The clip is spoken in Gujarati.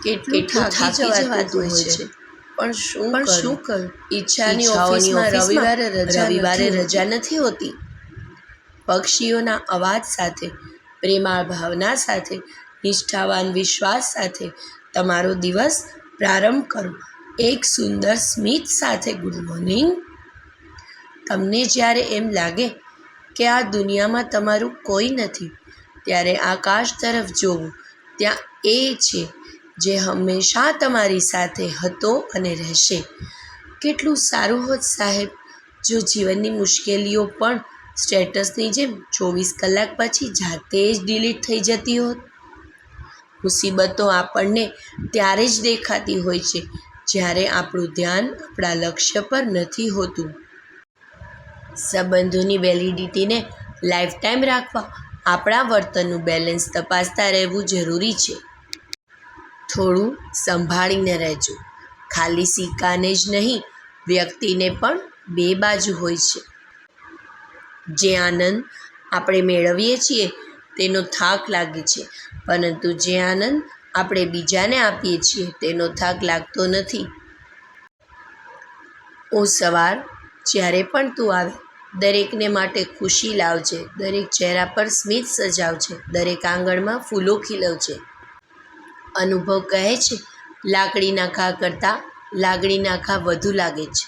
કેટલું થાકી જવાતું હોય છે, પણ શું કરું? ઈચ્છાની ઓફિસમાં રવિવારે રજા નથી હોતી. પક્ષીઓના અવાજ સાથે, પ્રેમાળ ભાવના સાથે, નિષ્ઠાવાન વિશ્વાસ સાથે તમારો દિવસ પ્રારંભ કરો. એક સુંદર સ્મિત સાથે ગુડ મોર્નિંગ. તમને જ્યારે એમ લાગે કે આ દુનિયામાં તમારું કોઈ નથી, ત્યારે આકાશ તરફ જોવું. ત્યાં એ છે જે હંમેશા તમારી સાથે હતો અને રહેશે. કેટલું સારું હોત સાહેબ, જો જીવનની મુશ્કેલીઓ પણ સ્ટેટસની જેમ 24 કલાક પછી જાતે જ ડિલીટ થઈ જતી હોત. મુસીબતો આપણને ત્યારે જ દેખાતી હોય છે જ્યારે આપણું ધ્યાન આપણા લક્ષ્ય પર નથી હોતું. સંબંધોની વેલિડિટીને લાઈફટાઈમ રાખવા આપણા વર્તનનું બેલેન્સ તપાસતા રહેવું જરૂરી છે. થોડું સંભાળીને રહેજો. ખાલી સિક્કાને જ નહીં, વ્યક્તિને પણ બે બાજુ હોય છે. જે આનંદ આપણે મેળવીએ છીએ તેનો થાક લાગે છે, પરંતુ જે આનંદ આપણે બીજાને આપીએ છીએ તેનો થાક લાગતો નથી. ઓ સવાર, જ્યારે પણ તું આવે, દરેકને માટે ખુશી લાવજે. દરેક ચહેરા પર સ્મિત સજાવજે. દરેક આંગણમાં ફૂલો ખીલવજે. અનુભવ કહે છે, લાકડીના ઘા કરતાં લાગણીના ઘા વધુ લાગે છે.